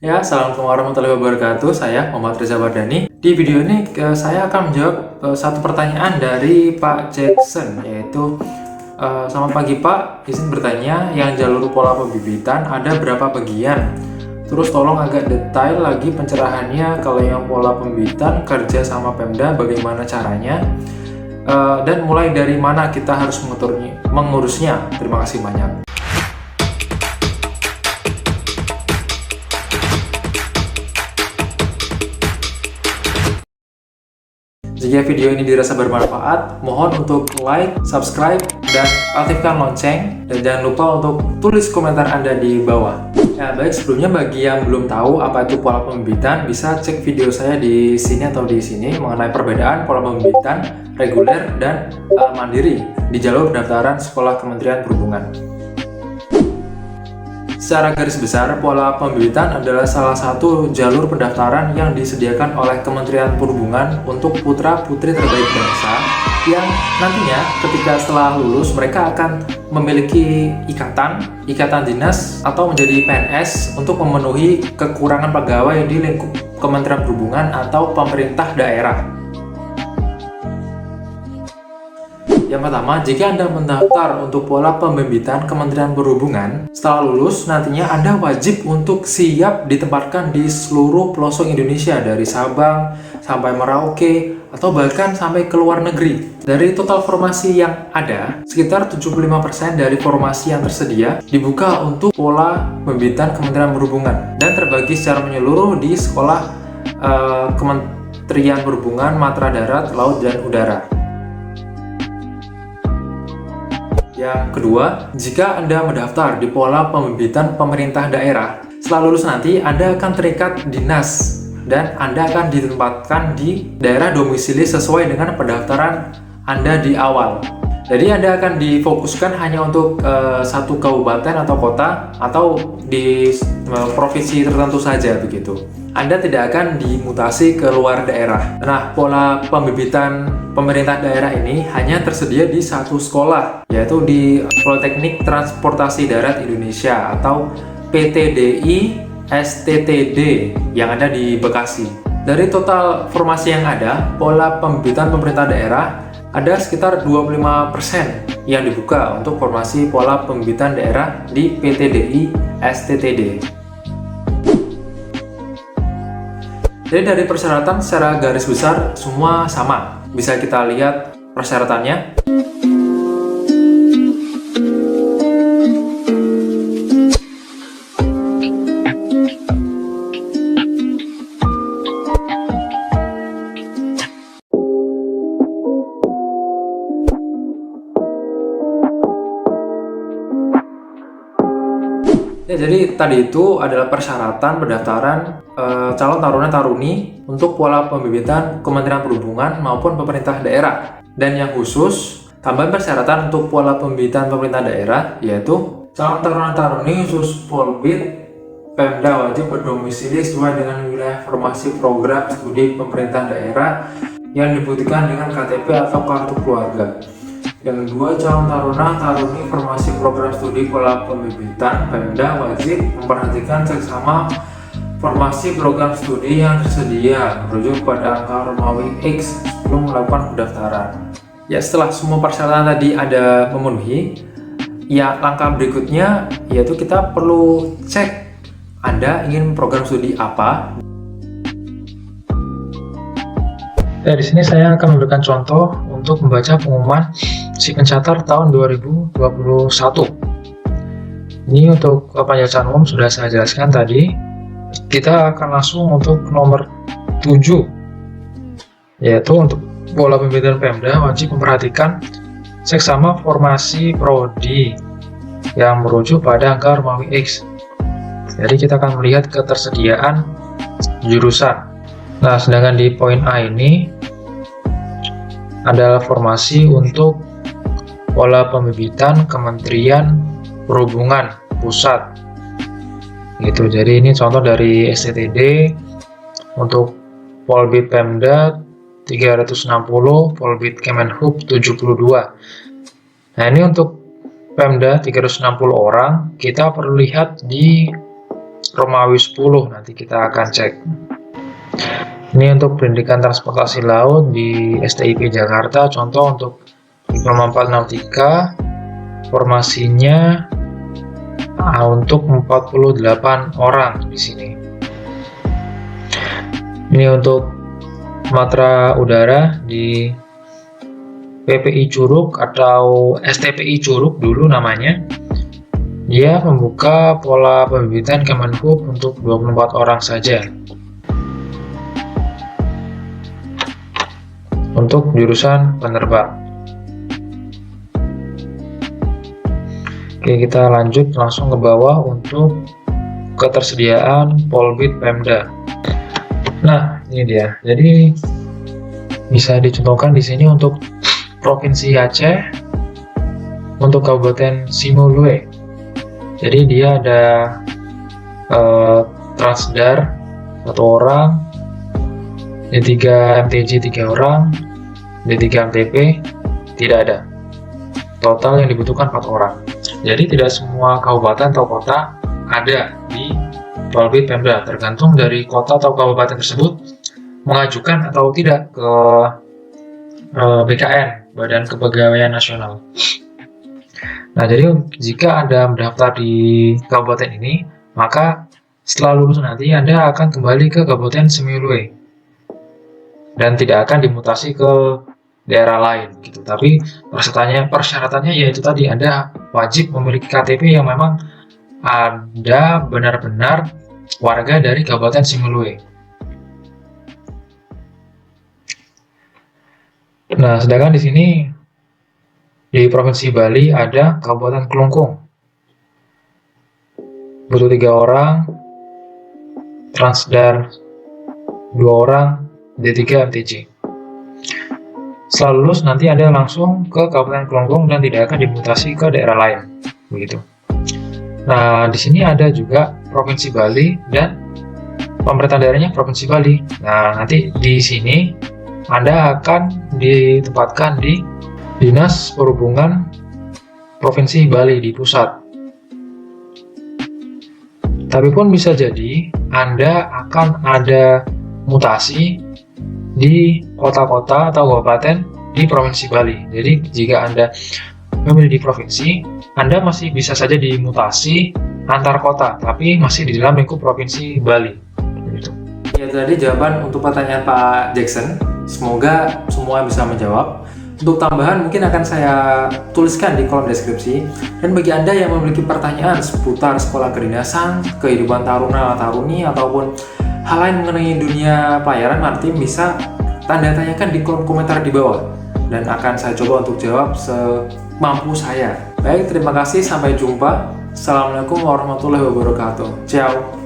Ya, Assalamualaikum warahmatullahi wabarakatuh. Saya Muhammad Reza Wardani. Di video ini saya akan menjawab satu pertanyaan dari Pak Jackson, yaitu selamat pagi Pak, izin bertanya, yang jalur pola pembibitan ada berapa bagian? Terus tolong agak detail lagi pencerahannya, kalau yang pola pembibitan kerja sama Pemda bagaimana caranya? Dan mulai dari mana kita harus mengurusnya? Terima kasih banyak. Jika video ini dirasa bermanfaat, mohon untuk like, subscribe, dan aktifkan lonceng. Dan jangan lupa untuk tulis komentar Anda di bawah. Ya, baik, sebelumnya bagi yang belum tahu apa itu pola pembibitan, bisa cek video saya di sini atau di sini mengenai perbedaan pola pembibitan reguler dan mandiri di jalur pendaftaran Sekolah Kementerian Perhubungan. Secara garis besar, pola pembibitan adalah salah satu jalur pendaftaran yang disediakan oleh Kementerian Perhubungan untuk putra-putri terbaik bangsa yang nantinya ketika setelah lulus mereka akan memiliki ikatan dinas atau menjadi PNS untuk memenuhi kekurangan pegawai di lingkup Kementerian Perhubungan atau pemerintah daerah. Yang pertama, jika Anda mendaftar untuk pola pembibitan Kementerian Perhubungan, setelah lulus nantinya Anda wajib untuk siap ditempatkan di seluruh pelosok Indonesia dari Sabang sampai Merauke atau bahkan sampai ke luar negeri. Dari total formasi yang ada, sekitar 75% dari formasi yang tersedia dibuka untuk pola pembibitan Kementerian Perhubungan dan terbagi secara menyeluruh di sekolah Kementerian Perhubungan, Matra Darat, Laut, dan Udara. Yang kedua, jika Anda mendaftar di pola pembibitan pemerintah daerah, setelah lulus nanti Anda akan terikat dinas dan Anda akan ditempatkan di daerah domisili sesuai dengan pendaftaran Anda di awal. Jadi Anda akan difokuskan hanya untuk satu kabupaten atau kota atau di provinsi tertentu saja begitu. Anda tidak akan dimutasi ke luar daerah. Nah, pola pembibitan pemerintah daerah ini hanya tersedia di satu sekolah, yaitu di Politeknik Transportasi Darat Indonesia atau PTDI STTD yang ada di Bekasi. Dari total formasi yang ada, pola pembibitan pemerintah daerah ada sekitar 25% yang dibuka untuk formasi pola pembibitan daerah di PTDI STTD. Jadi dari persyaratan secara garis besar semua sama. Bisa kita lihat persyaratannya. Ya, jadi tadi itu adalah persyaratan pendaftaran calon taruna-taruni untuk pola pembibitan Kementerian Perhubungan maupun pemerintah daerah. Dan yang khusus, tambahan persyaratan untuk pola pembibitan pemerintah daerah yaitu calon taruna-taruni khusus Polbid Pemda wajib berdomisili sesuai dengan wilayah formasi program studi pemerintah daerah yang dibuktikan dengan KTP atau kartu keluarga. Yang kedua, calon taruna-taruni formasi program studi pola pembibitan Pemda wajib memperhatikan seksama formasi program studi yang tersedia merujuk pada angka Romawi X sebelum melakukan pendaftaran. Ya, setelah semua persyaratan tadi ada memenuhi, ya langkah berikutnya yaitu kita perlu cek Anda ingin program studi apa. Ya, di sini saya akan memberikan contoh untuk membaca pengumuman si pencatat tahun 2021. Ini untuk pembacaan umum sudah saya jelaskan tadi. Kita akan langsung untuk nomor 7, yaitu untuk pola pembibitan Pemda wajib memperhatikan seksama formasi prodi yang merujuk pada angka Romawi X. Jadi kita akan melihat ketersediaan jurusan. Nah, sedangkan di poin A ini adalah formasi untuk pola pembibitan Kementerian Perhubungan Pusat. Gitu. Jadi ini contoh dari STTD untuk Polbid Pemda 360, Polbid Kemenhub 72. Nah, ini untuk Pemda 360 orang, kita perlu lihat di Romawi 10, nanti kita akan cek. Ini untuk pendidikan transportasi laut di STIP Jakarta, contoh untuk Diploma 4 Nautika, formasinya untuk 48 orang di sini. Ini untuk matra udara di PPI Curug atau STPI Curug dulu namanya. Dia membuka pola pembibitan Kemenhub untuk 24 orang saja. Untuk jurusan penerbang. Oke, kita lanjut langsung ke bawah untuk ketersediaan Polbid Pemda. Nah, ini dia. Jadi bisa dicontohkan di sini untuk Provinsi Aceh, untuk Kabupaten Simulue. Jadi dia ada Transdar 1 orang, D3 MTJ 3 orang, D3 MTP tidak ada. Total yang dibutuhkan 4 orang. Jadi tidak semua kabupaten atau kota ada di Polbid Pemda, tergantung dari kota atau kabupaten tersebut mengajukan atau tidak ke BKN, Badan Kepegawaian Nasional. Nah, jadi jika Anda mendaftar di kabupaten ini, maka setelah lulus nanti Anda akan kembali ke Kabupaten Simulue dan tidak akan dimutasi ke daerah lain gitu. Tapi persyaratannya yaitu tadi Anda wajib memiliki KTP yang memang Anda benar-benar warga dari Kabupaten Simulue. Nah, sedangkan di sini di Provinsi Bali ada Kabupaten Kelungkung. Butuh 3 orang, Transdar 2 orang, D3 MTJ. Setelah lulus nanti Anda langsung ke Kabupaten Kelungkung dan tidak akan dimutasi ke daerah lain. Begitu. Nah, di sini ada juga Provinsi Bali dan pemerintah daerahnya Provinsi Bali. Nah, nanti di sini Anda akan ditempatkan di Dinas Perhubungan Provinsi Bali di pusat. Tapi pun bisa jadi Anda akan ada mutasi di kota-kota atau kabupaten di Provinsi Bali. Jadi jika Anda memilih di provinsi, Anda masih bisa saja dimutasi antar kota, tapi masih di dalam lingkup Provinsi Bali. Ya, tadi jawaban untuk pertanyaan Pak Jackson. Semoga semua bisa menjawab. Untuk tambahan mungkin akan saya tuliskan di kolom deskripsi. Dan bagi Anda yang memiliki pertanyaan seputar sekolah kedinasan, kehidupan taruna-taruni, ataupun hal lain mengenai dunia pelayaran maritim, bisa tanda tanyakan di kolom komentar di bawah. Dan akan saya coba untuk jawab semampu saya. Baik, terima kasih. Sampai jumpa. Assalamualaikum warahmatullahi wabarakatuh. Ciao.